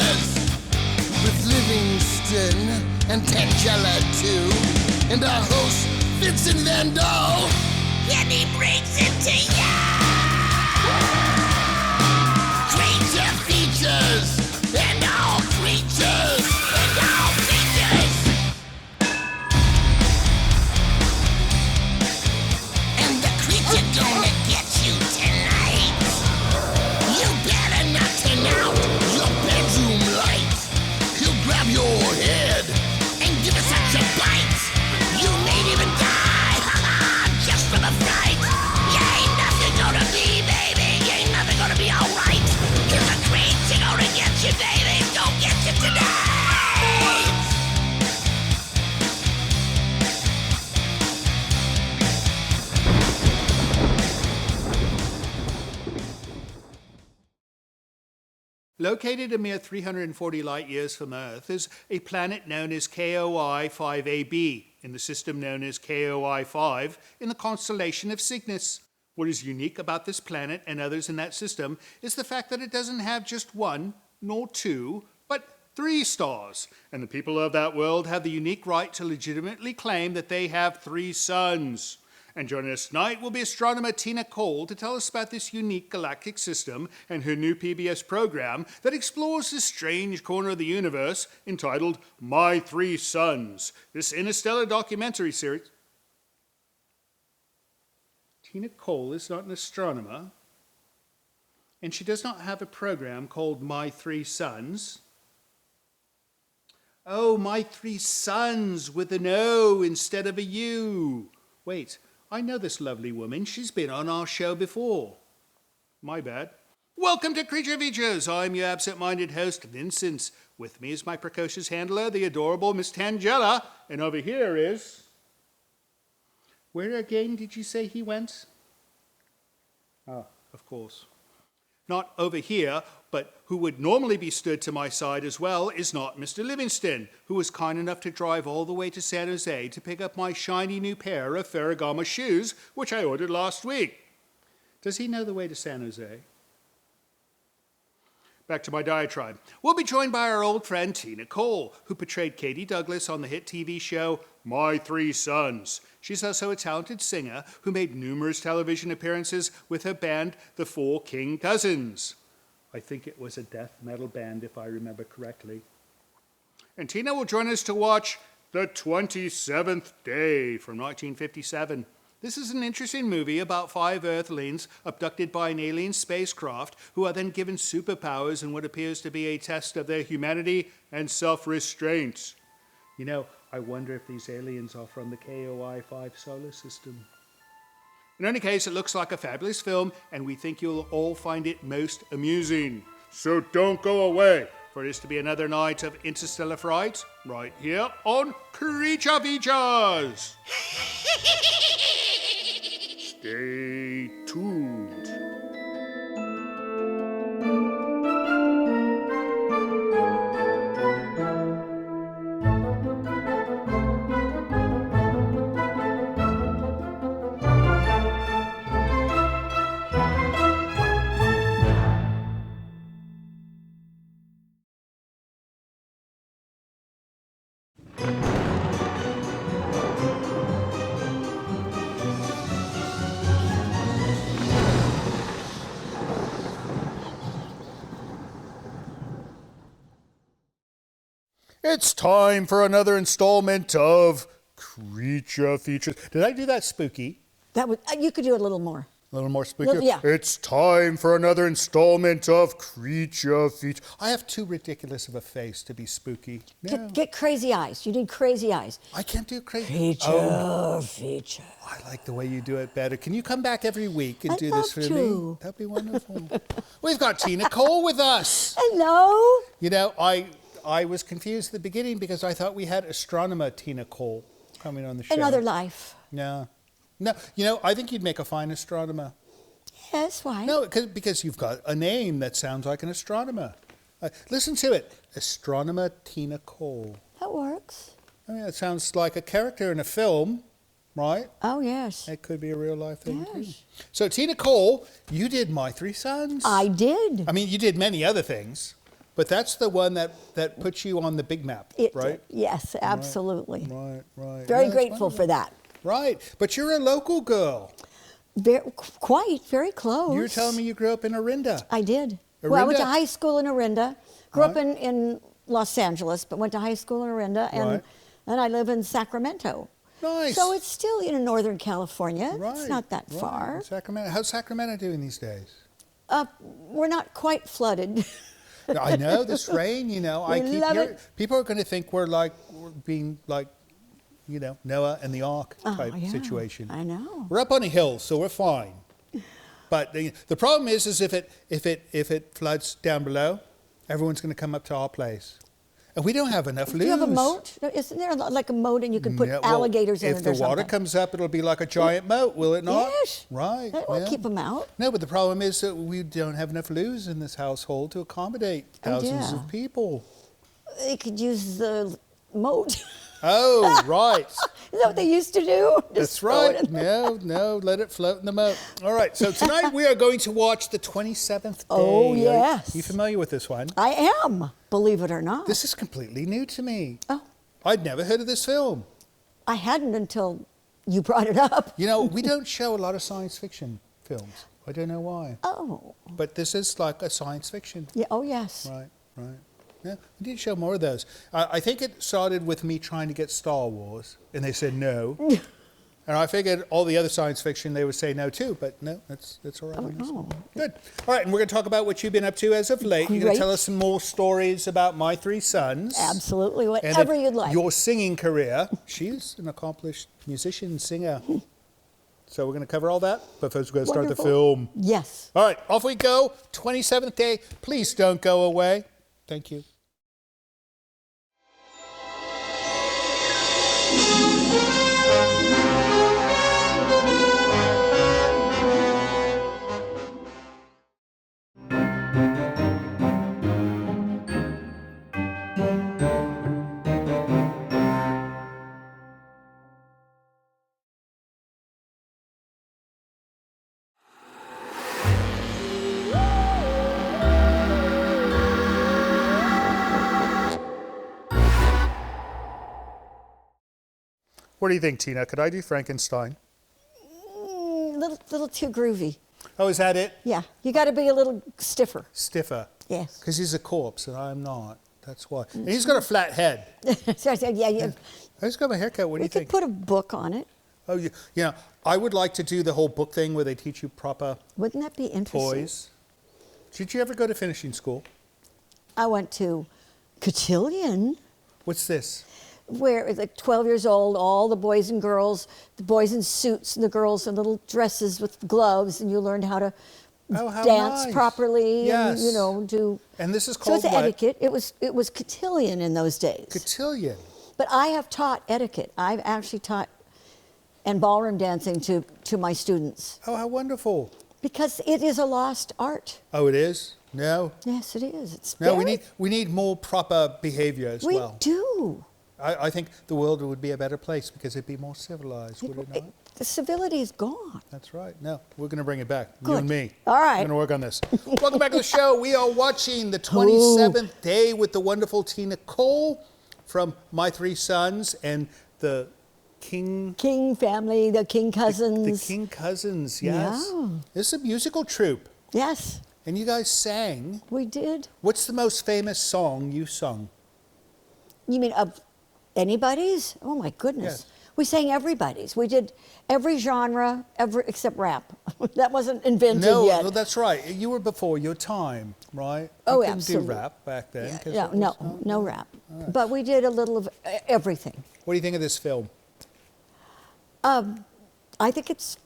features with Livingston and Tangela too, and our host Vincent Van Dahl, and he brings it to ya. Creature features and all creatures and all features, and the creature gonna get you tonight. You better not turn out your bedroom light. He'll grab your head and give it such a bite. You may even die, just from a fright. You ain't nothing gonna be, baby. You ain't nothing gonna be alright. Cause the creature gonna get you, baby. Don't get you tonight. Located a mere 340 light years from Earth is a planet known as KOI 5AB, in the system known as KOI 5, in the constellation of Cygnus. What is unique about this planet and others in that system is the fact that it doesn't have just one, nor two, but 3 stars, and the people of that world have the unique right to legitimately claim that they have 3 suns. And joining us tonight will be astronomer Tina Cole to tell us about this unique galactic system and her new PBS program that explores this strange corner of the universe entitled My 3 Suns, this interstellar documentary series. Tina Cole is not an astronomer, and she does not have a program called My 3 Suns. Oh, My 3 Suns with an O instead of a U. Wait. I know this lovely woman. She's been on our show before. My bad. Welcome to Creature Features. I'm your absent-minded host, Vincent. With me is my precocious handler, the adorable Miss Tangela. And over here is... Where again did you say he went? Oh, of course. Not over here, but who would normally be stood to my side as well is not Mr. Livingston, who was kind enough to drive all the way to San Jose to pick up my shiny new pair of Ferragamo shoes, which I ordered last week. Does he know the way to San Jose? Back to my diatribe. We'll be joined by our old friend Tina Cole, who portrayed Katie Douglas on the hit TV show My 3 Suns. She's also a talented singer who made numerous television appearances with her band, the 4 King Cousins. I think it was a death metal band, if I remember correctly. And Tina will join us to watch The 27th Day from 1957. This is an interesting movie about 5 Earthlings abducted by an alien spacecraft who are then given superpowers in what appears to be a test of their humanity and self-restraint. You know, I wonder if these aliens are from the KOI 5 solar system. In any case, it looks like a fabulous film, and we think you'll all find it most amusing. So don't go away, for it is to be another night of interstellar fright, right here on Creature Features. Stay tuned. It's time for another installment of Creature Features. Did I do that spooky? That would you could do it a little more. A little more spooky? Yeah. It's time for another installment of Creature Features. I have too ridiculous of a face to be spooky. No. Get crazy eyes. You need crazy eyes. I can't do crazy. Feature. I like the way you do it better. Can you come back every week and I'd do this for love me? to. That'd be wonderful. We've got Tina Cole with us. Hello. You know, I was confused at the beginning because I thought we had astronomer Tina Cole coming on the show. Another life. No. No, you know, I think you'd make a fine astronomer. Yes, why? No, because you've got a name that sounds like an astronomer. Listen to it. Astronomer Tina Cole. That works. I mean, it sounds like a character in a film, right? Oh, yes. It could be a real life thing, Yes. too. So, Tina Cole, you did My 3 Suns. I did. I mean, you did many other things, But that's the one that puts you on the big map, It right? did. Yes, absolutely. Right. Very Yeah, that's grateful for wonderful. that. Right. But you're a local girl. Very close. You were telling me you grew up in Orinda. I did. Well, I went to Orinda? high school in Orinda. Grew up Right. in Los Angeles, but went to high school in Orinda, Right. and I live in Sacramento. Nice. So it's still in Northern California. Right. It's not that right. far. Sacramento. How's Sacramento doing these days? We're not quite flooded. I know this rain. I We keep love hearing. it. People are going to think we're being like, Noah and the Ark type yeah, situation. I know. We're up on a hill, so we're fine. But the problem is if it floods down below, everyone's going to come up to our place, and we don't have enough loos. Do you have a moat? Isn't there like a moat and you can put Yeah, well, alligators in it or If something? the water comes up, it'll be like a giant moat, will it not? Yes. Right. That will yeah. keep them out. No, but the problem is that we don't have enough loos in this household to accommodate thousands yeah. of people. They could use the moat. Oh, right. Is that what they used to do? Just That's throw it right. in the- No, let it float in the moat. All right, so tonight we are going to watch the 27th Day. Oh, yes. Are you familiar with this one? I am, believe it or not. This is completely new to me. Oh, I'd never heard of this film. I hadn't until you brought it up. We don't show a lot of science fiction films. I don't know why. Oh, But this is like a science fiction. yeah. Oh, yes. Right. Yeah, we need to show more of those. I think it started with me trying to get Star Wars, and they said no. And I figured all the other science fiction they would say no too, but no, that's all right. on this one. Good. All right, and we're going to talk about what you've been up to as of late. You're going Great. to tell us some more stories about My Three Sons. Absolutely, And whatever you'd like. Your singing career. She's an accomplished musician, singer. So we're going to cover all that, but first we're going to start the Wonderful. film. Yes. All right, off we go. 27th Day. Please don't go away. Thank you. What do you think, Tina? Could I do Frankenstein? Little too groovy. Oh, is that it? Yeah, you got to be a little stiffer. Stiffer. Yes. Because he's a corpse and I'm not. That's why. And he's got a flat head. So I said, yeah. I just got my haircut. What do We you could think? put a book on it. Oh, I would like to do the whole book thing where they teach you proper Wouldn't that be interesting? poise. Did you ever go to finishing school? I went to cotillion, What's this? where it's like 12 years old, all the boys and girls, the boys in suits and the girls in little dresses with gloves, and you learned how to Oh, how dance nice. properly Yes. and do. And this is So called it's what? etiquette. It was cotillion in those days. Cotillion. But I have taught etiquette. I've actually taught and ballroom dancing to my students Oh, how wonderful. because it is a lost art. Oh, it is? No. Yes, it is. It's No, very, we need more proper behavior as we well. do. I think the world would be a better place because it'd be more civilized, would it not? The civility is gone. That's right. No, we're going to bring it back. You Good. and me. All right. We're going to work on this. Welcome back to the show. We are watching the 27th Day with the wonderful Tina Cole from My Three Sons and the King Family, the King cousins. The King Cousins, yes. Yeah. This is a musical troupe. Yes, And you guys sang. we did. What's the most famous song you sung? You mean of anybody's? Oh my goodness. Yes. We sang everybody's. We did every genre, except rap. That wasn't invented No, yet. well, that's right. You were before your time, right? Oh, you couldn't absolutely. do rap back then. 'cause Yeah, it was no rap. But we did a little of everything. What do you think of this film? I think it's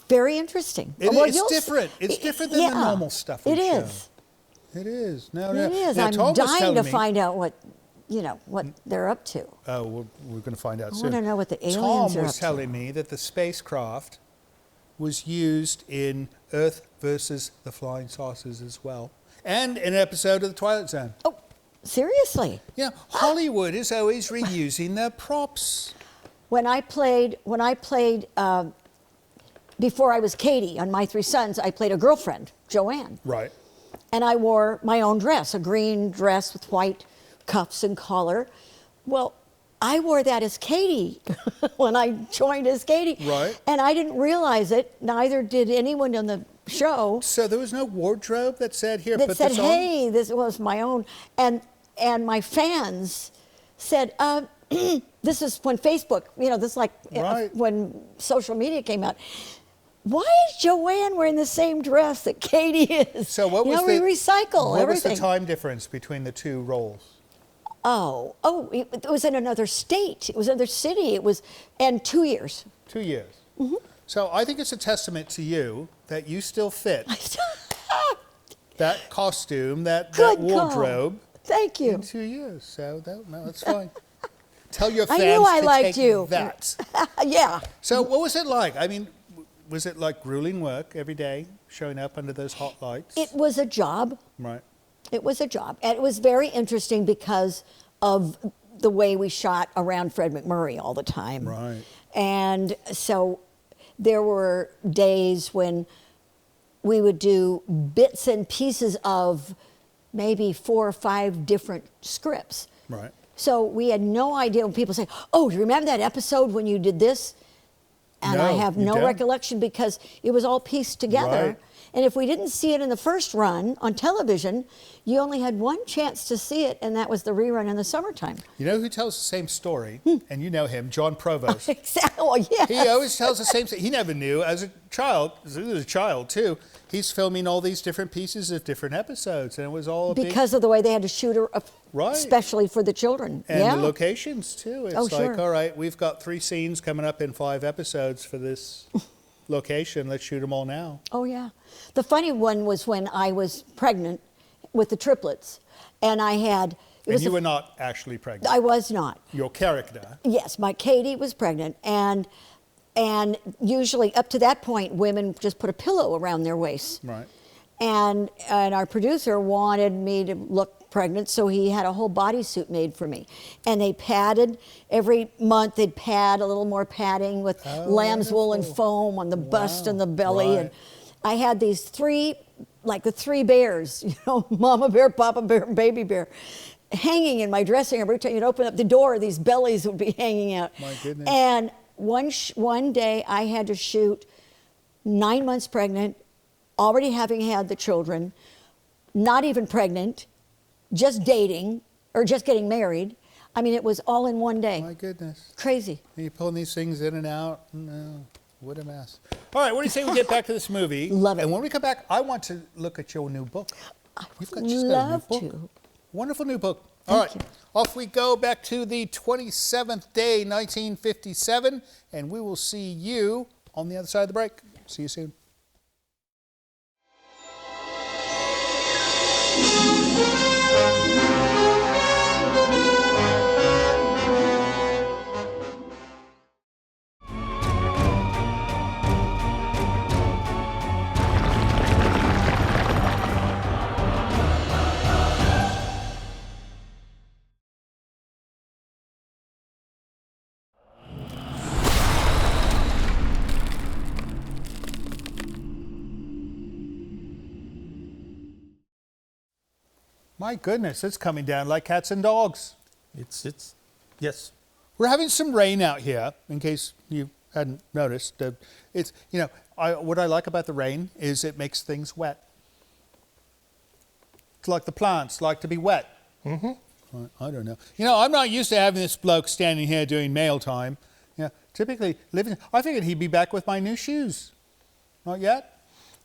very interesting. It's you'll different. It's different than the normal stuff we It show. is. It is. No, It is. Now, I'm Tom was dying telling to me- find out what they're up to. Oh, we're going to find out I soon. wanna know what the aliens Tom are was up to. telling me that the spacecraft was used in Earth versus the Flying Saucers as well, and in an episode of The Twilight Zone. Oh, seriously? Yeah, Hollywood is always reusing their props. When I played before I was Katie on My Three Sons, I played a girlfriend, Joanne, Right. And I wore my own dress, a green dress with white cuffs and collar. Well, I wore that as Katie when I joined as Katie. Right. And I didn't realize it. Neither did anyone on the show. So there was no wardrobe that said, here, That put said, this on? hey, this was my own. And my fans said, this is when Facebook, this is like Right. when social media came out. Why is Joanne wearing the same dress that Katie is? So what was we recycle what everything. was the time difference between the two roles? It was in another state. It was another city. And 2 years. 2 years. Mm-hmm. So I think it's a testament to you that you still fit that costume, that Good wardrobe call. Thank you. in 2 years. So that's fine. Tell your I fans knew I to liked take you. that. Yeah. So what was it like? I mean, was it like grueling work every day, showing up under those hot lights? It was a job. Right. It was a job. And it was very interesting because of the way we shot around Fred McMurray all the time. Right. And so there were days when we would do bits and pieces of maybe 4 or 5 different scripts. Right. So we had no idea when people say, oh, do you remember that episode when you did this? And I No, have you no don't. recollection because it was all pieced together. Right. And if we didn't see it in the first run on television, you only had one chance to see it, and that was the rerun in the summertime. You know who tells the same story? And you know him, John Provost. Exactly. Well, yes. He always tells the same thing. He never knew as a child, too, he's filming all these different pieces of different episodes, and it was all a because of the way they had to shoot her, Right. especially for the children. and yeah. the locations, too. It's Oh, like, sure. all right, we've got 3 scenes coming up in 5 episodes for this location. Let's shoot them all now. Oh, yeah. The funny one was when I was pregnant with the triplets, and I had... And you were not actually pregnant. I was not. Your character. Yes, my Katie was pregnant, and usually up to that point, women just put a pillow around their waist. Right. And our producer wanted me to look pregnant, so he had a whole bodysuit made for me. And they padded every month. They'd pad a little more padding with lamb's wool and wonderful. foam on the bust Wow. and the belly. Right. And I had these 3, like the 3 bears, Mama Bear, Papa Bear, and Baby Bear, hanging in my dressing room. Every time you'd open up the door, these bellies would be hanging out. My goodness. And one day I had to shoot 9 months pregnant, already having had the children, not even pregnant, just dating or just getting married. I mean, it was all in one day. My goodness. Crazy. And you're pulling these things in and out. No, what a mess. All right, what do you say we get back to this movie? Love it. And when we come back, I want to look at your new book. I You've would just got love a new book. to. Wonderful new book. All right, Thank you. off we go back to the 27th day, 1957, and we will see you on the other side of the break. See you soon. My goodness, it's coming down like cats and dogs. It's yes. We're having some rain out here, in case you hadn't noticed. It's, what I like about the rain is it makes things wet. It's like the plants like to be wet. Mm-hmm. I don't know. I'm not used to having this bloke standing here doing mail time. Typically living. I figured he'd be back with my new shoes. Not yet?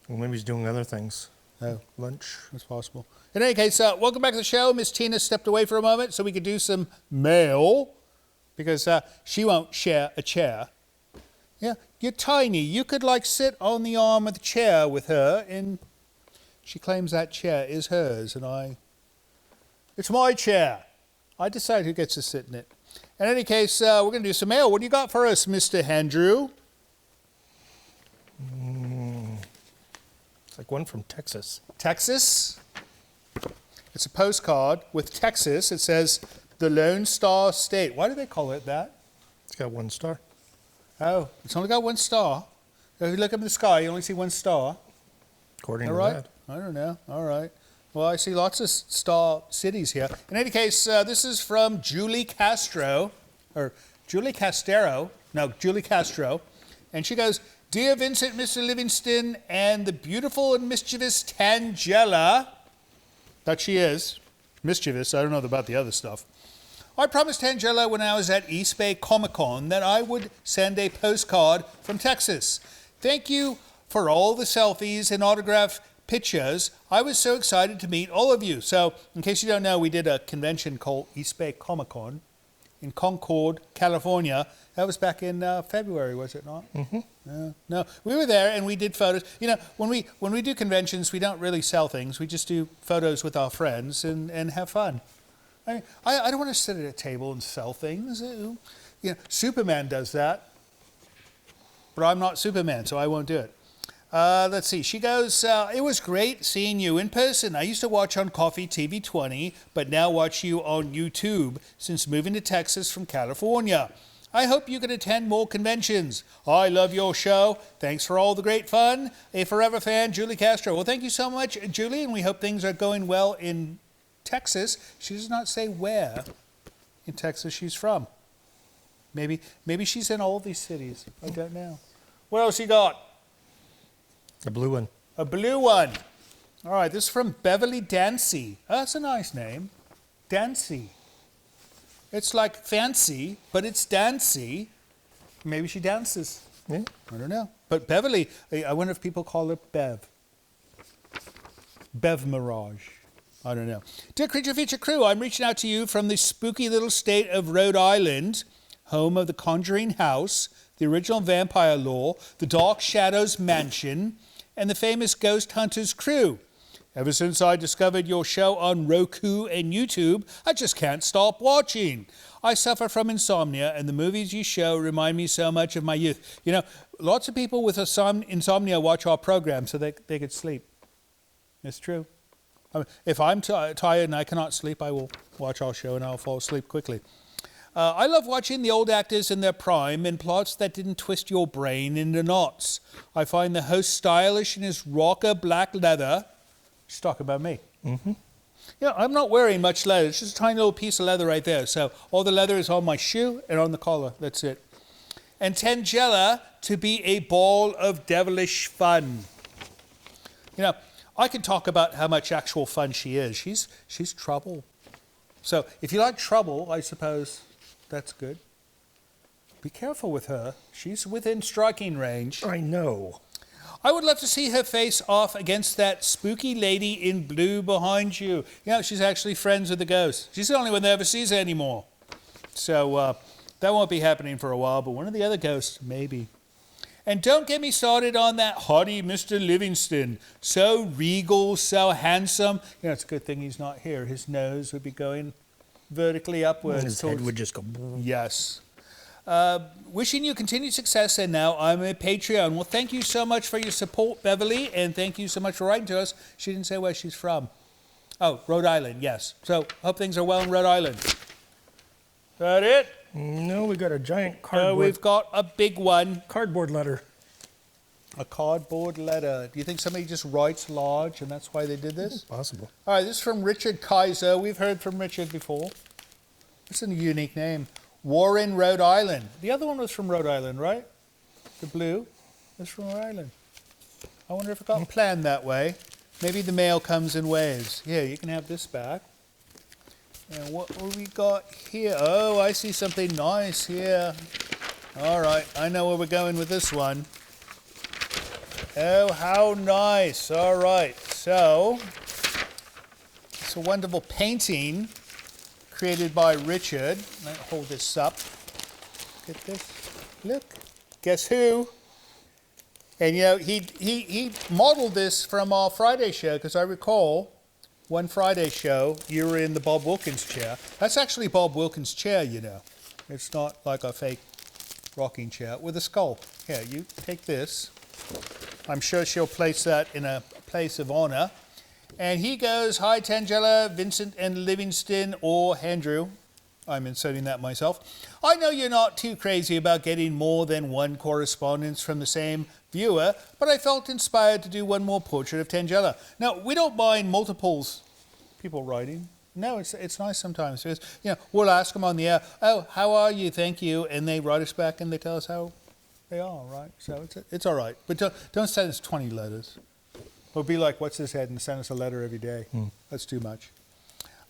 Well, maybe he's doing other things. Oh, Lunch. it's possible. In any case, welcome back to the show. Miss Tina stepped away for a moment so we could do some mail because she won't share a chair. Yeah, you're tiny. You could sit on the arm of the chair with her, and she claims that chair is hers, and it's my chair. I decide who gets to sit in it. In any case, we're going to do some mail. What do you got for us, Mr. Andrew? It's like one from Texas. Texas. It's a postcard with Texas. It says the Lone Star State. Why do they call it that? It's got 1 star. Oh, it's only got 1 star. If you look up in the sky, you only see 1 star. According All to right? that. I don't know. All right. Well, I see lots of star cities here. In any case, this is from Julie Castro, or Julie Castero. No, Julie Castro. And she goes, Dear Vincent, Mr. Livingston, and the beautiful and mischievous Tangela, that she is, mischievous, I don't know about the other stuff. I promised Tangela when I was at East Bay Comic-Con that I would send a postcard from Texas. Thank you for all the selfies and autograph pictures. I was so excited to meet all of you. So, in case you don't know, we did a convention called East Bay Comic-Con in Concord, California. That was back in February, was it not? Mm-hmm. No, we were there and we did photos. You know, when we do conventions, we don't really sell things. We just do photos with our friends and have fun. I mean, I don't want to sit at a table and sell things. You know, Superman does that, but I'm not Superman, so I won't do it. Let's see. She goes, it was great seeing you in person. I used to watch on Coffee TV 20, but now watch you on YouTube since moving to Texas from California. I hope you can attend more conventions. I love your show. Thanks for all the great fun. A forever fan, Julie Castro. Well, thank you so much, Julie, and we hope things are going well in Texas. She does not say where in Texas she's from. Maybe she's in all these cities. I don't know. What else you got? A blue one. A blue one. All right, this is from Beverly Dancy. Oh, that's a nice name. Dancy. It's like fancy, but it's Dancy. Maybe she dances. Yeah. I don't know. But Beverly, I wonder if people call her Bev. Bev Mirage. I don't know. Dear Creature Feature crew, I'm reaching out to you from the spooky little state of Rhode Island, home of the Conjuring House, the original Vampire Lore, the Dark Shadows Mansion, and the famous Ghost Hunters crew. Ever since I discovered your show on Roku and YouTube, I just can't stop watching. I suffer from insomnia, and the movies you show remind me so much of my youth. You know, lots of people with insomnia watch our program so they could sleep. It's true. I mean, if I'm tired and I cannot sleep, I will watch our show and I'll fall asleep quickly. I love watching the old actors in their prime and plots that didn't twist your brain into knots. I find the host stylish in his rocker black leather. She's talking about me. Mm-hmm. Yeah, I'm not wearing much leather. It's just a tiny little piece of leather right there. So all the leather is on my shoe and on the collar. That's it. And Tangela to be a ball of devilish fun. You know, I can talk about how much actual fun she is. She's trouble. So if you like trouble, I suppose that's good. Be careful with her. She's within striking range. I know. I would love to see her face off against that spooky lady in blue behind you. You know, she's actually friends with the ghost. She's the only one that ever sees her anymore. So that won't be happening for a while, but one of the other ghosts, maybe. And don't get me started on that haughty Mr. Livingston. So regal, so handsome. You know, it's a good thing he's not here. His nose would be going vertically upwards. His head would just go... Yes. Wishing you continued success, and now I'm a Patreon. Well, thank you so much for your support, Beverly, and thank you so much for writing to us. She didn't say where she's from. Oh, Rhode Island, yes. So, hope things are well in Rhode Island. Is that it? No, we got a giant cardboard... we've got a big one. Cardboard letter. A cardboard letter. Do you think somebody just writes large, and that's why they did this? Possible. All right, this is from Richard Kaiser. We've heard from Richard before. It's a unique name. Warren, Rhode Island. The other one was from Rhode Island, right? The blue is from Rhode Island. I wonder if it got planned that way. Maybe the mail comes in waves. Here, you can have this back. And what we got here? Oh, I see something nice here. All right, I know where we're going with this one. Oh, how nice. All right, so it's a wonderful painting created by Richard. Let me hold this up. Get this. Look. Guess who? And you know, he modeled this from our Friday show, because I recall one Friday show, you were in the Bob Wilkins chair. That's actually Bob Wilkins' chair, you know. It's not like a fake rocking chair with a skull. Here, you take this. I'm sure she'll place that in a place of honor. And he goes, hi, Tangela, Vincent and Livingston, or Andrew. I'm inserting that myself. I know you're not too crazy about getting more than one correspondence from the same viewer, but I felt inspired to do one more portrait of Tangella. Now, we don't mind multiples people writing. No, it's nice sometimes. Because, we'll ask them on the air, oh, how are you? Thank you. And they write us back and they tell us how they are, right? So it's all right. But don't send us 20 letters. It'll be like, what's this head, and send us a letter every day. That's too much.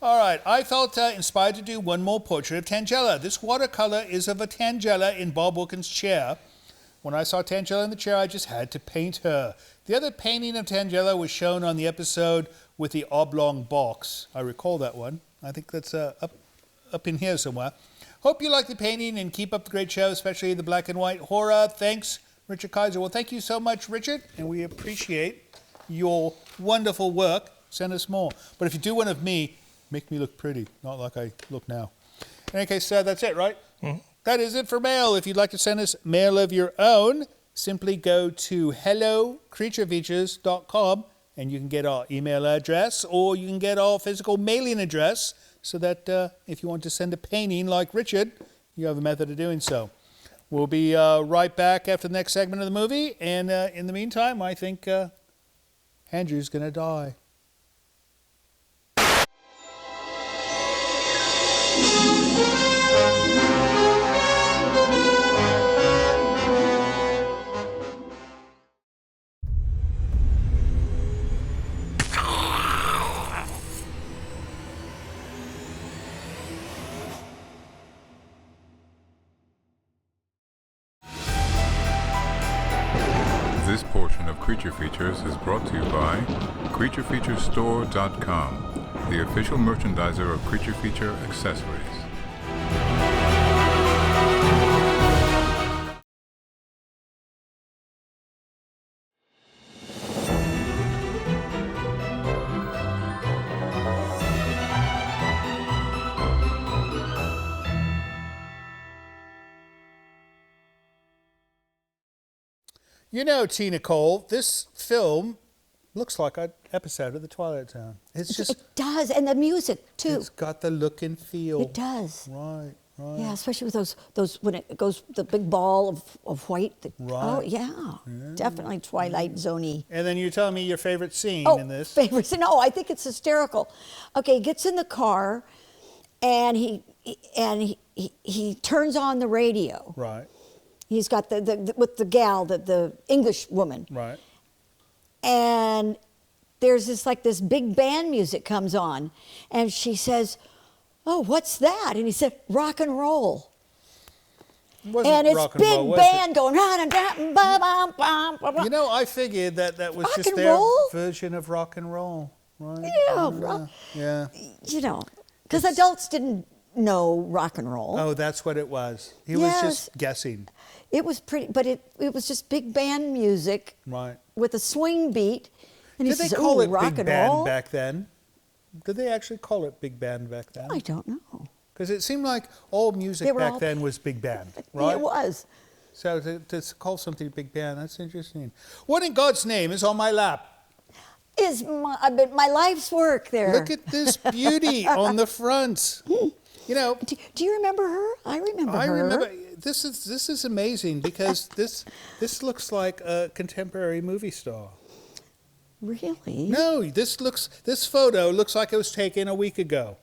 All right, I felt inspired to do one more portrait of Tangella. This watercolor is of a Tangella in Bob Wilkins' chair. When I saw Tangella in the chair, I just had to paint her. The other painting of Tangella was shown on the episode with the oblong box. I recall that one. I think that's up in here somewhere. Hope you like the painting and keep up the great show, especially the black and white horror. Thanks, Richard Kaiser. Well, thank you so much, Richard, and we appreciate your wonderful work. Send us more. But if you do one of me, make me look pretty, not like I look now. In any case, that's it, right? Mm-hmm. That is it for mail. If you'd like to send us mail of your own, simply go to hellocreaturefeatures.com and you can get our email address, or you can get our physical mailing address, so that if you want to send a painting like Richard, you have a method of doing so. We'll be right back after the next segment of the movie, and in the meantime, I think Andrew's going to die. This portion of Creature Features is brought to you by CreatureFeatureStore.com, the official merchandiser of Creature Feature accessories. You know, Tina Cole, this film looks like an episode of The Twilight Zone. It does, and the music too. It's got the look and feel. It does. Right. Yeah, especially with those when it goes, the big ball of white. Right. Oh, yeah. Definitely Twilight Zone-y. And then you're telling me your favorite scene in this. Favorite scene? No, I think it's hysterical. Okay, he gets in the car, and he turns on the radio. Right. He's got the with the gal, the English woman. Right. And there's this big band music comes on, and she says, "Oh, what's that?" And he said, "Rock and roll." And it's big band going. You know, I figured that was just their version of rock and roll, right? Yeah. You know, because adults didn't know rock and roll. Oh, that's what it was. He was just guessing. It was pretty, but it was just big band music, right, with a swing beat. And did they call it big band back then? Did they actually call it big band back then? I don't know. Because it seemed like all music back then was big band, right? It was. So to call something big band, that's interesting. What in God's name is on my lap? Is my life's work there. Look at this beauty on the front. You know. Do you remember her? I remember her. I remember. This is amazing, because this looks like a contemporary movie star. Really? No, this photo looks like it was taken a week ago.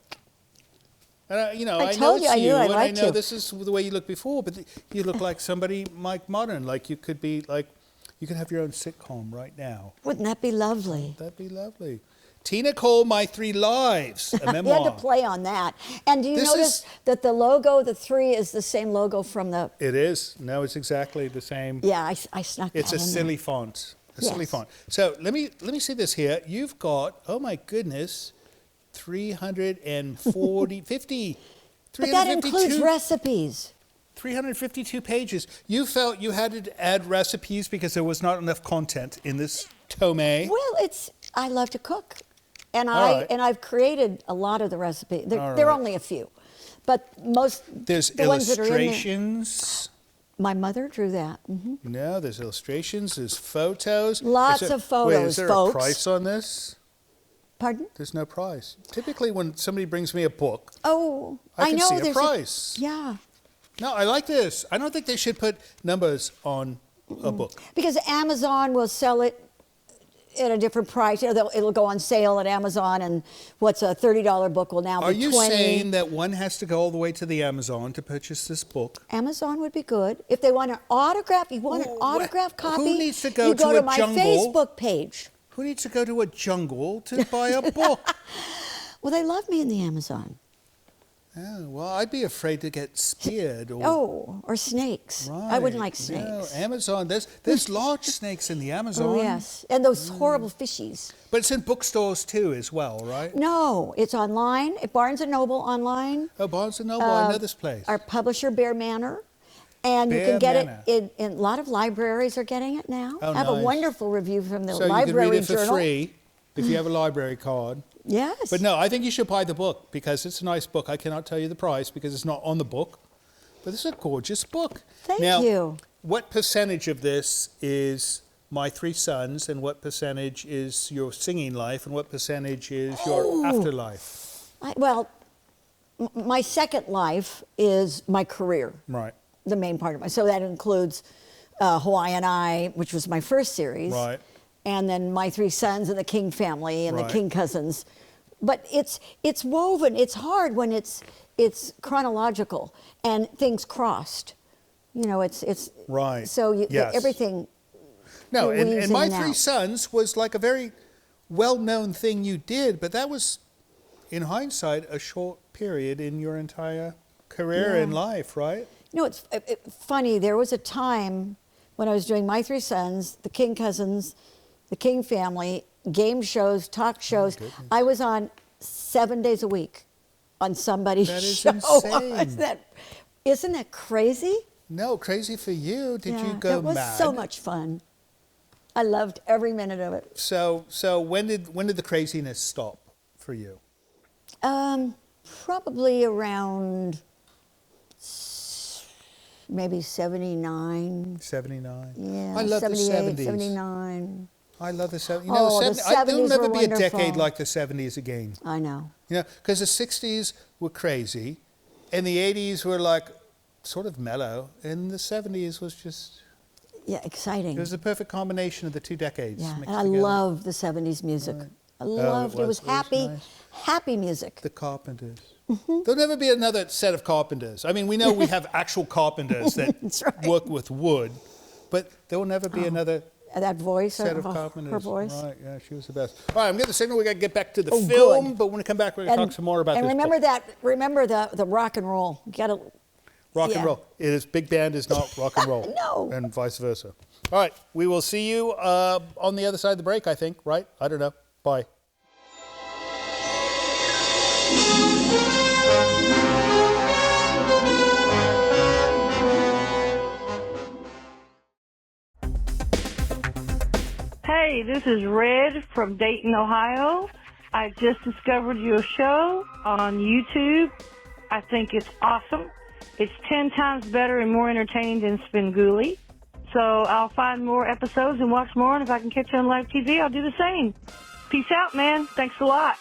I know it's you, and I know this is the way you looked before, but you look like somebody like modern, like you could be like, you could have your own sitcom right now. Wouldn't that be lovely? That'd be lovely. Tina Cole, My 3 Lives, a memoir. You had to play on that. And do you notice that the logo, the 3, is the same logo from the... It is. No, it's exactly the same. Yeah, I snuck that in. It's a silly font. Silly font. So let me see this here. You've got, oh my goodness, 352. But that includes recipes. 352 pages. You felt you had to add recipes because there was not enough content in this tome. Well, I love to cook. And I've created a lot of the recipes. There are only a few. But there's ones that are in there. Illustrations. My mother drew that. Mm-hmm. No, there's illustrations, there's photos. Lots of photos, Wait, is there folks. a price on this? Pardon? There's no price. Typically, when somebody brings me a book, Oh, I can know see a there's price. Yeah. No, I like this. I don't think they should put numbers on a book. Because Amazon will sell it at a different price. You know, it'll go on sale at Amazon, and what's a $30 book will now Are be you 20. saying that one has to go all the way to the Amazon to purchase this book? Amazon would be good. If they want an autograph, you want an Who- autograph copy, who needs to go you go to to a my jungle? Facebook page. Who needs to go to a jungle to buy a book? Well, they love me in the Amazon. Oh, well, I'd be afraid to get speared. Or snakes. I wouldn't like snakes. No, Amazon, there's large snakes in the Amazon. Oh, yes. And those horrible fishies. But it's in bookstores too as well, right? No, it's online at Barnes & Noble online. Oh, Barnes & Noble, I know this place. Our publisher, Bear Manor. And you Bear can get Manor. it in a lot of libraries are getting it now. Oh, I have a nice. wonderful review from the So you Library can read it for Journal. free if you have a library card. Yes. But no, I think you should buy the book because it's a nice book. I cannot tell you the price because it's not on the book. But it's a gorgeous book. Thank now, you. What percentage of this is My Three Sons and what percentage is your singing life and what percentage is your afterlife? My second life is my career. Right. The main part of my, so that includes Hawaiian Eye, which was my first series. Right. And then My Three Sons and the King family and Right. the King cousins. But it's woven. It's hard when it's chronological and things crossed. You know, it's Right. So Yes. everything. No, weaves and in My and Three out. Sons was like a very well-known thing you did, but that was, in hindsight, a short period in your entire career Yeah. and life, right? You know, it's funny. There was a time when I was doing My Three Sons, the King cousins, the King family, game shows, talk shows. I was on 7 days a week on somebody's That is show. insane. Isn't that crazy? No, crazy for you. Did you Yeah, go it was mad? so much fun. I loved every minute of it. So when did the craziness stop for you? Probably around maybe 79. 79. Yeah, I love the 78, 70s. 79. I love the 70s. You Oh, know, the there'll 70s never were be a decade wonderful. like the 70s again. I know. You know, because the 60s were crazy, and the 80s were like sort of mellow, and the 70s was just, Yeah, exciting. it was the perfect combination of the two decades Yeah, mixed and I together. love the 70s music. I loved it. It was happy, nice. happy music. The Carpenters. Mm-hmm. There'll never be another set of carpenters. I mean, we know we have actual carpenters that That's right. work with wood, but there will never be another That voice, set of her carpenters. voice. Right, yeah, she was the best. All right, I'm getting the signal. We got to get back to the Oh, film, good. but when we come back, we're going to talk some more about and this remember book. remember the rock and roll. You gotta Rock and yeah. roll. It is big band is not rock and roll. No. And vice versa. All right, we will see you on the other side of the break, I think, right? I don't know. Bye. Hey, this is Red from Dayton, Ohio. I just discovered your show on YouTube. I think it's awesome. It's 10 times better and more entertaining than Spenguli. So I'll find more episodes and watch more, and if I can catch you on live TV, I'll do the same. Peace out, man. Thanks a lot.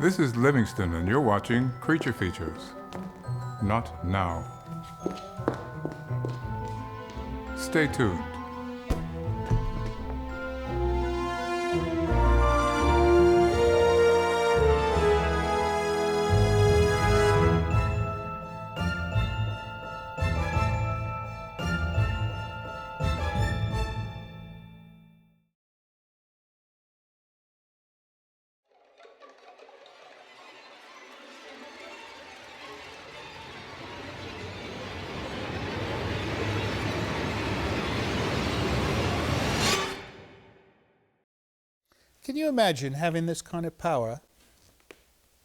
This is Livingston, and you're watching Creature Features. Not now. Stay tuned. Can you imagine having this kind of power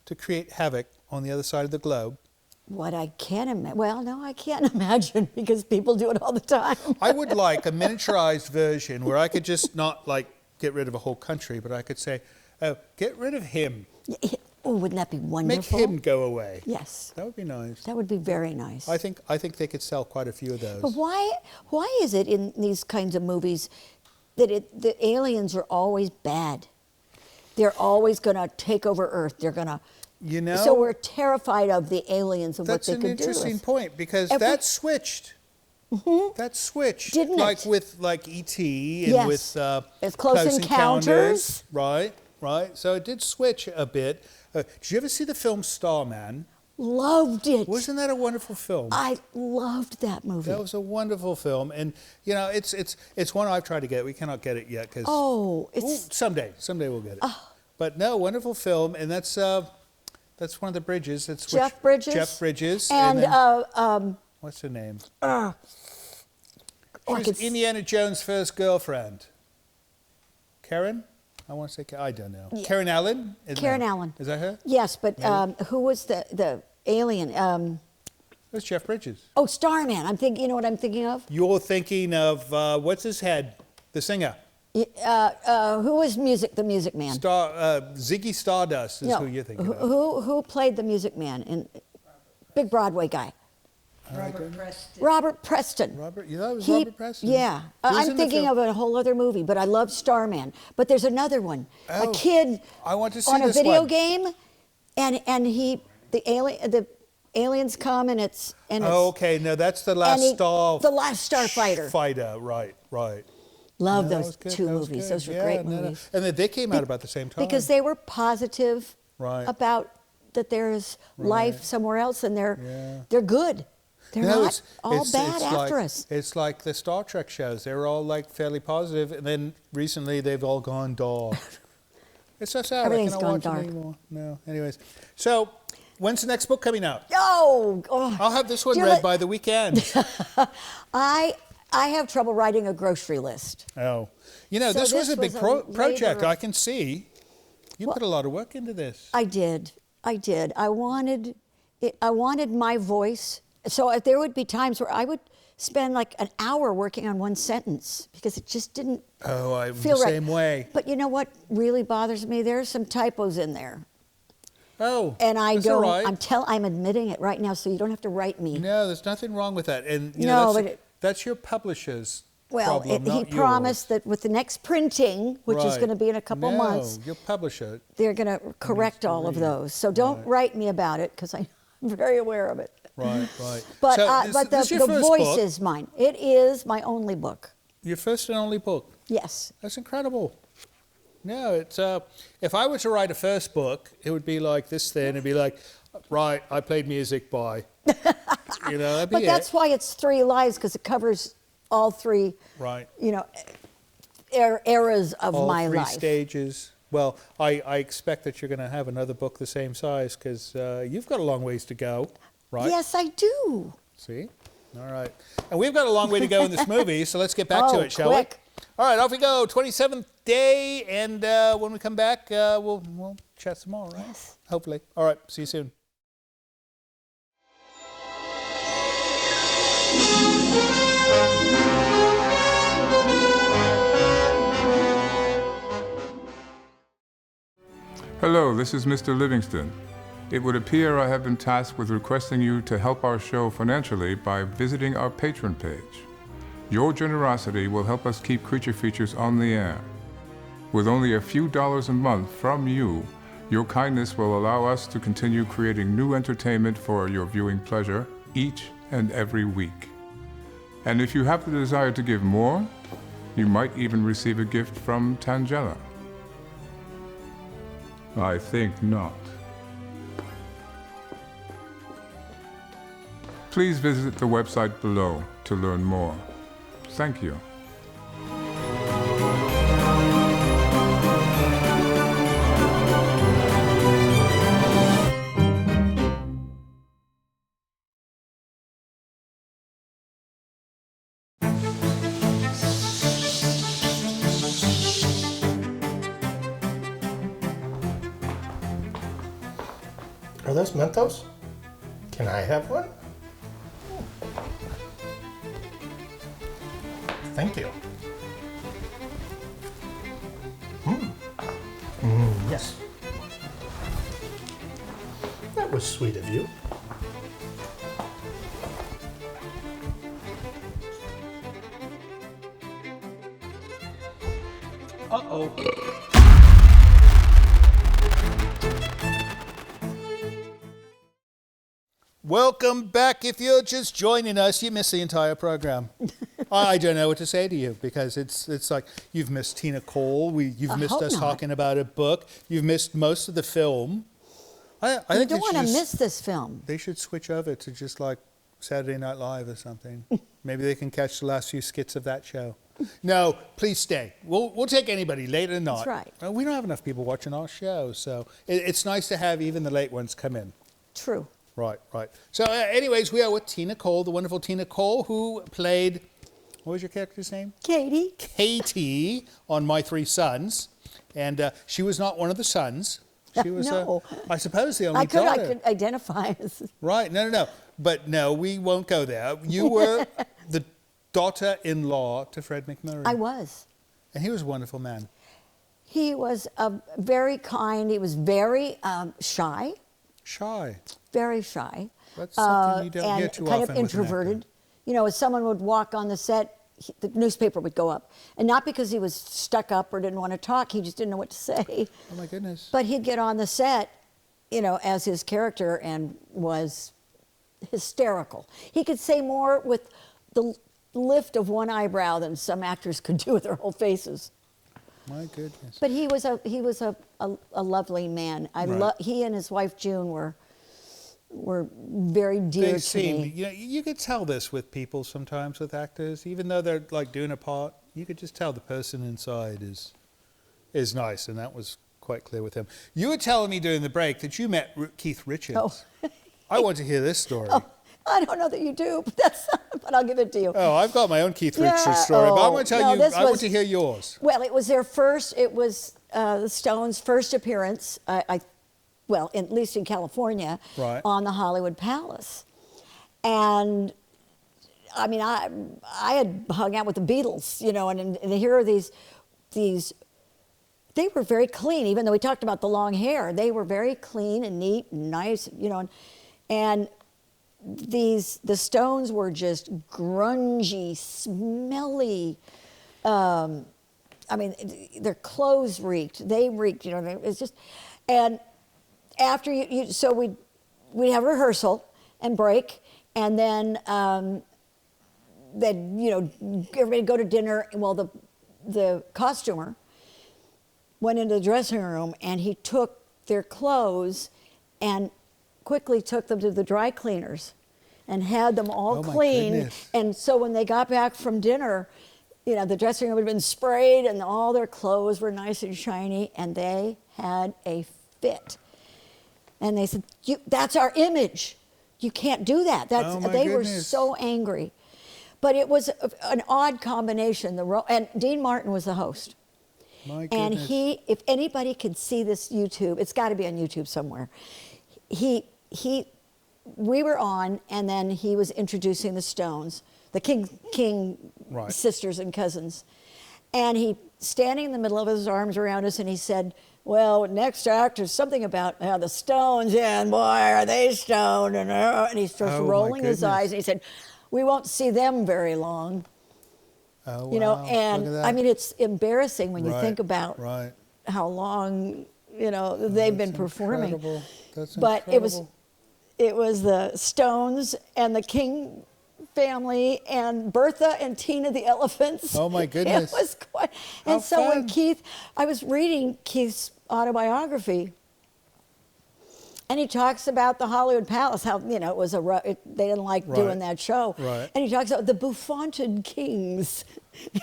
to create havoc on the other side of the globe? What I can't imagine. Well, no, I can't imagine because people do it all the time. I would like a miniaturized version where I could just not like get rid of a whole country, but I could say, Oh, get rid of him. Oh, wouldn't that be wonderful? Make him go away. Yes. That would be nice. That would be very nice. I think they could sell quite a few of those. But why is it in these kinds of movies that the aliens are always bad? They're always going to take over Earth. They're going to... You know... So we're terrified of the aliens and what they could do. That's an interesting point, because that switched. That switched. Didn't like it? With like E.T. and Yes. with It's Close Encounters. Right. So it did switch a bit. Did you ever see the film Starman? Loved it. Wasn't that a wonderful film? I loved that movie. That was a wonderful film, and you know, it's one I've tried to get. We cannot get it yet because someday we'll get it. But no, wonderful film, and that's one of the Bridges. It's Jeff Bridges. Jeff Bridges, and then, what's her name? She was it's- Indiana Jones' first girlfriend. Karen? I want to say, I don't know. Yeah. Karen Allen? Karen Allen. Is that her? Yes, but who was the alien? It was Jeff Bridges. Oh, Starman. I'm thinking. You know what I'm thinking of? You're thinking of, what's his head? The singer. Who was the Music Man? Ziggy Stardust is who you're thinking of. Who played the Music Man? In big Broadway guy. Robert Preston. Robert Preston? Yeah. I'm thinking of a whole other movie, but I love Starman. But there's another one. Oh, a kid I want to see on a this video one. game, and the aliens come and it's Oh, okay. No, that's the last The Last Starfighter. Fighter, right. Love No, that those was good, two that was movies. good. Those were Yeah, great no. movies. And they came out about the same time. Because they were positive Right. about that there is life somewhere else, and they're good. They're No, not all bad after us. It's like the Star Trek shows. They were all like fairly positive, and then recently they've all gone dark. It's so sad. Everything's I cannot gone watch dark. it anymore. No. Anyways, so when's the next book coming out? Oh, I'll have this one Dear read by the weekend. I have trouble writing a grocery list. Oh, you know, So this was a big project. labor. I can see you put a lot of work into this. I did. I wanted my voice. So there would be times where I would spend like an hour working on one sentence because it just didn't Oh, I'm feel the right. same way. But you know what really bothers me? There's some typos in there. Oh, And I that's don't, all right. I'm admitting it right now, so you don't have to write me. No, there's nothing wrong with that. And you No, know, but that's your publisher's Well, problem, he not promised yours. that with the next printing, which is Right. going to be in a couple No, months, your publisher. they're going to correct all of those. So don't write me about it because I'm very aware of it. Right. But So but this the your first voice book, is mine. It is my only book. your first and only book. Yes. That's incredible. No, it's if I were to write a first book, it would be like this thing. It'd be like, right, I played music by. You know, that'd be But that's why it's 3 lives, because it covers all 3. Right. You know, eras of all my 3 life. stages. Well, I expect that you're going to have another book the same size because you've got a long ways to go, right? Yes, I do. See? All right. And we've got a long way to go in this movie, so let's get back to Oh, it, shall quick. we? All right, off we go. 27th day, and when we come back, we'll chat some more, right? Yes. Hopefully. All right, see you soon. Hello, this is Mr. Livingston. It would appear I have been tasked with requesting you to help our show financially by visiting our Patreon page. Your generosity will help us keep Creature Features on the air. With only a few dollars a month from you, your kindness will allow us to continue creating new entertainment for your viewing pleasure each and every week. And if you have the desire to give more, you might even receive a gift from Tangela. I think not. Please visit the website below to learn more. Thank you. Are those Mentos? Can I have one? Thank you. Yes. That was sweet of you. Uh-oh. Welcome back. If you're just joining us, you missed the entire program. I don't know what to say to you because it's like you've missed Tina Cole. You've missed us talking about a book. You've missed most of the film. I think don't want to miss this film. They should switch over to just like Saturday Night Live or something. Maybe they can catch the last few skits of that show. No, please stay. We'll take anybody, late or not. That's right. We don't have enough people watching our show, so it's nice to have even the late ones come in. True. Right. So anyways, we are with Tina Cole, the wonderful Tina Cole, who played, what was your character's name? Katie. Katie on My Three Sons. And she was not one of the sons. She was, No. I suppose, the only daughter. I could identify as... Right, no. But no, we won't go there. You were the daughter-in-law to Fred McMurray. I was. And he was a wonderful man. He was very kind. He was very shy. Shy. Very shy. That's something you don't hear and too kind often of with an actor. introverted. You know, as someone would walk on the set, the newspaper would go up. And not because he was stuck up or didn't want to talk, he just didn't know what to say. Oh my goodness. But he'd get on the set, you know, as his character and was hysterical. He could say more with the lift of one eyebrow than some actors could do with their whole faces. My goodness. But he was a lovely man. Right. He and his wife June were very dear to me. You know, you could tell this with people sometimes, with actors, even though they're like doing a part, you could just tell the person inside is nice, and that was quite clear with him. You were telling me during the break that you met Keith Richards. Oh. I want to hear this story. Oh, I don't know that you do, but I'll give it to you. Oh, I've got my own Keith Richards Yeah, story, but I oh, want to tell no, you, this I want was- to hear yours. Well, it was the Stones' first appearance, at least in California, Right. on the Hollywood Palace. And I mean, I had hung out with the Beatles, you know, and here are these, they were very clean, even though we talked about the long hair. They were very clean and neat and nice, you know, and the Stones were just grungy, smelly. I mean, their clothes reeked. They reeked, you know. It's just, and after so we'd have rehearsal and break, and then you know, everybody go to dinner. Well, the costumer went into the dressing room and he took their clothes and quickly took them to the dry cleaners and had them all Oh, my clean. goodness. And so when they got back from dinner, you know, the dressing room had been sprayed and all their clothes were nice and shiny, and they had a fit. And they said, that's our image. You can't do that. Oh, my they were goodness. so angry. But it was an odd combination. And Dean Martin was the host. My And goodness. if anybody can see this YouTube, it's got to be on YouTube somewhere. We were on, and then he was introducing the Stones, the King Right. sisters and cousins. And he, standing in the middle of his arms around us, and he said, well, next act is something about the Stones, and boy, are they stoned. And he starts Oh, my rolling his goodness. eyes, and he said, we won't see them very long. Oh, You know, wow. and Look at that. I mean, it's embarrassing when you Right, think about right. how long, you know, they've been That's performing. incredible. That's But incredible. it was the Stones and the King family and Bertha and Tina the elephants. Oh, my goodness. It was quite. How And so when fun. I was reading Keith's autobiography, and he talks about the Hollywood Palace, how, you know, it was they didn't like Right. doing that show. Right. And he talks about the bouffanted kings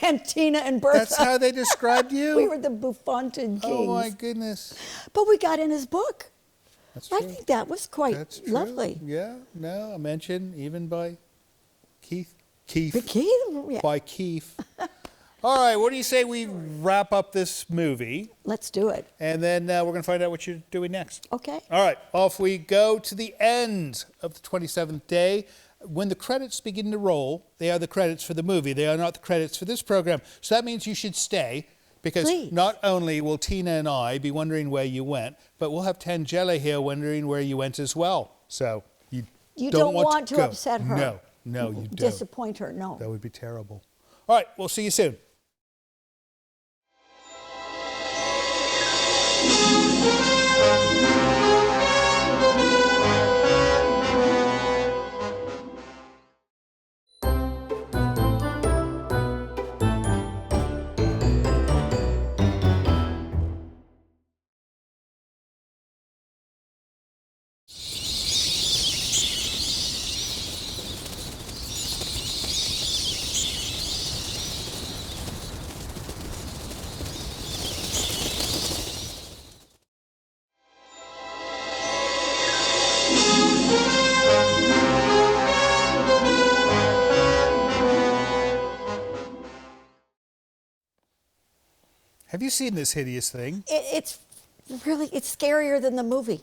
and Tina and Bertha. That's how they described you? We were the bouffanted kings. Oh, my goodness. But we got in his book. That's I true. think that was quite That's true. lovely. Yeah, no, a mention even by Keith. But Keith, yeah. By Keith. All right, what do you say we wrap up this movie, Let's do it. and then we're going to find out what you're doing next. Okay. All right, off we go to the end of the 27th day. When the credits begin to roll, they are the credits for the movie. They are not the credits for this program. So that means you should stay Because Please. not only will Tina and I be wondering where you went, but we'll have Tangela here wondering where you went as well. So you don't want want to go. upset her. No, you don't. Disappoint her, no. That would be terrible. All right, we'll see you soon. Have you seen this hideous thing? It's scarier than the movie.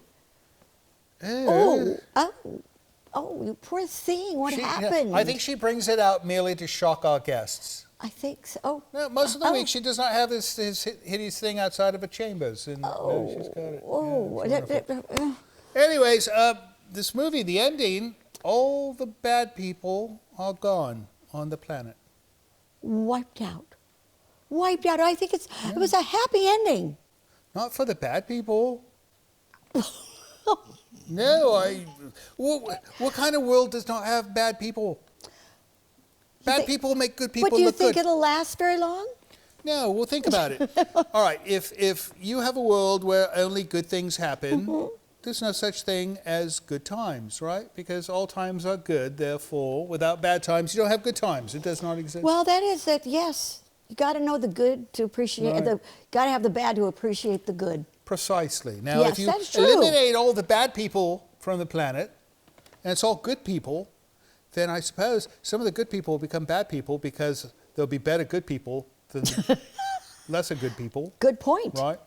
Oh, You poor thing. What She- happened? I think she brings it out merely to shock our guests. I think so. Oh, No, most of the week she does not have this hideous thing outside of her chambers. And no, she's got it. oh. Yeah, it's wonderful. Anyways, this movie, the ending, all the bad people are gone on the planet. Wiped out. Wiped out. I think it was a happy ending. Not for the bad people. No, what kind of world does not have bad people? Bad people make good people But do you look think good. it'll last very long? No, well, think about it. All right, if you have a world where only good things happen, there's no such thing as good times, right? Because all times are good, therefore, without bad times, you don't have good times. It does not exist. Well, that is that. Yes, you got to know the good to appreciate Right. Got to have the bad to appreciate the good. Precisely. Now, Yes, if you that's true. eliminate all the bad people from the planet, and it's all good people, then I suppose some of the good people will become bad people because there'll be better good people than lesser good people. Good point. Right?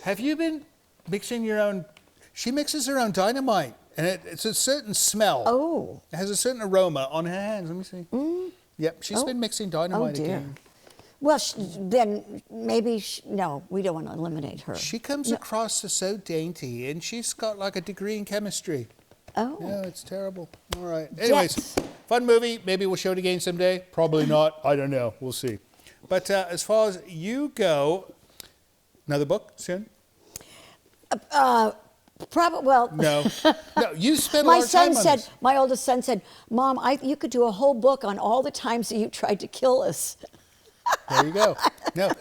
Have you been mixing your own? She mixes her own dynamite, and it's a certain smell. Oh. It has a certain aroma on her hands. Let me see. Yep, she's been mixing dynamite dear. again. Well, then maybe no, we don't want to eliminate her. She comes across as so dainty, and she's got like a degree in chemistry. Oh. Yeah, it's terrible. All right. Anyways, Yes. fun movie. Maybe we'll show it again someday. Probably not. I don't know. We'll see. But as far as you go, another book soon? Probably. Well, No. No, you spent a my lot of time son on said, this. my oldest son said, "Mom, you could do a whole book on all the times that you tried to kill us." There you go. No,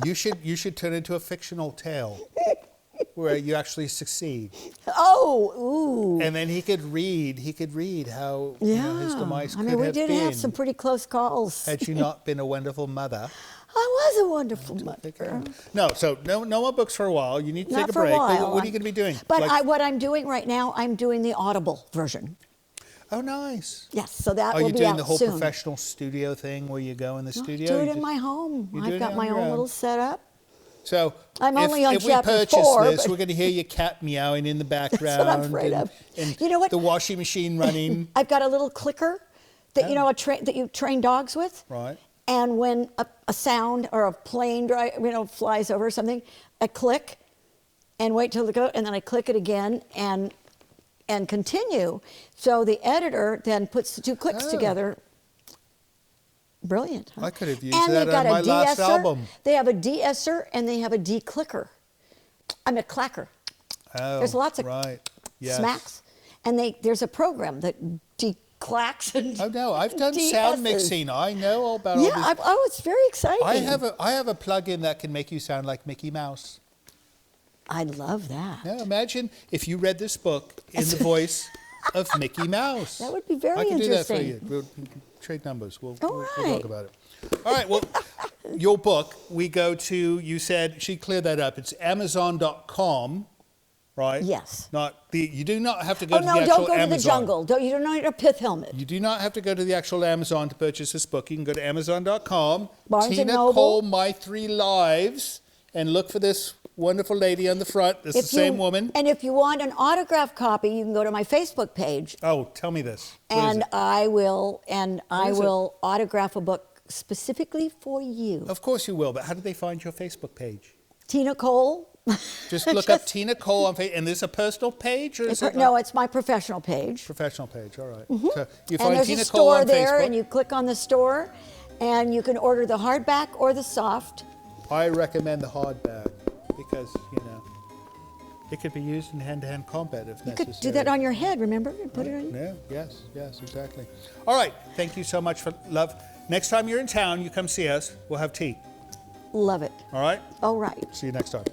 you should turn into a fictional tale where you actually succeed. Oh, ooh. And then he could read how his demise I could mean, we have did been have some pretty close calls. had you not been a wonderful mother. I was a wonderful mother. No, so no more books for a while. You need to Not take a for break. a But while. what are you going to be doing? But Like- what I'm doing right now, I'm doing the Audible version. Oh, nice. Yes, so that Are will you be doing out the whole soon. professional studio thing where you go in the studio? Do You it in just- my home. you do it I've got on my your own own. little setup. So I'm only on if we chapter purchase 4, this, but- we're going to hear your cat meowing in the background. what I'm afraid of. And You know what? The washing machine running. I've got a little clicker that that you train dogs with. Right. And when a sound or a plane flies over or something, I click and wait till it goes, and then I click it again and continue. So the editor then puts the two clicks Oh. together. Brilliant. Huh? I could have used and that they've got on my a last de-esser. album. They have a de-esser and they have a de-clicker. I'm a clacker. Oh, There's lots of right. Yes. smacks, and there's a program that declacks and Oh no, I've done de-esses. sound mixing. I know all about all Yeah, these. it's very exciting. I have a plug-in that can make you sound like Mickey Mouse. I love that. Now imagine if you read this book in the voice of Mickey Mouse. That would be very I can do that for interesting. you. We'll trade numbers. We'll All talk right. about it. All right. Well, your book. We go to. You said she cleared that up. It's Amazon.com, right? Yes. Not the. You do not have to go Oh to no! the actual Don't go to Amazon. the jungle. You don't need a pith helmet. You do not have to go to the actual Amazon to purchase this book. You can go to Amazon.com, Barnes and Tina Noble. Cole, My 3 Lives, and look for this wonderful lady on the front. This is the same woman. And if you want an autographed copy, you can go to my Facebook page, Oh, tell me this. What is and it? I will is it? autograph a book specifically for you. Of course you will, but how do they find your Facebook page? Tina Cole. Just look up Tina Cole on Facebook. And there's a personal page? Or is it No, it's my professional page. professional page, all right. Mm-hmm. So you And find there's Tina a Cole store on there, Facebook. and you click on the store, and you can order the hardback or the soft. I recommend the hardback because, it could be used in hand-to-hand combat if You necessary. could do that on your head, remember? And put it on. Yeah, yes, exactly. All right, thank you so much for love. Next time you're in town, you come see us. We'll have tea. Love it. All right? All right. See you next time.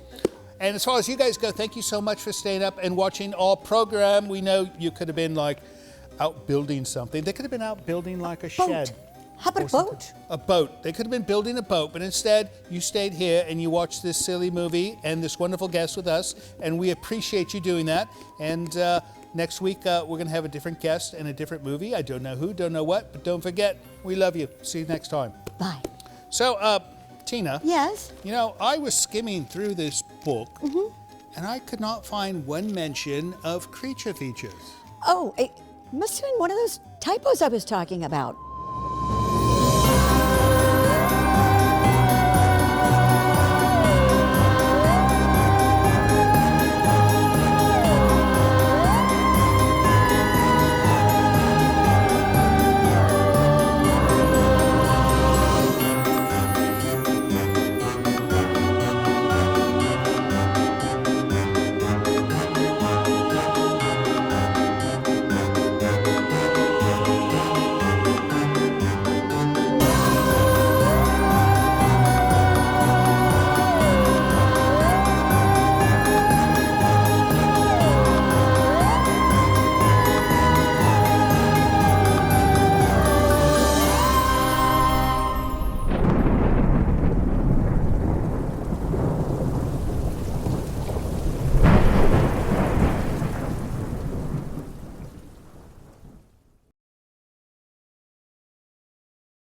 And as far as you guys go, thank you so much for staying up and watching our program. We know you could have been out building something. They could have been out building a shed. How about or a something. boat? A boat. They could have been building a boat, but instead you stayed here and you watched this silly movie and this wonderful guest with us, and we appreciate you doing that. And next week we're going to have a different guest and a different movie. I don't know who, don't know what, but don't forget, we love you. See you next time. Bye. So, Tina. Yes? I was skimming through this book, and I could not find one mention of creature features. Oh, it must have been one of those typos I was talking about.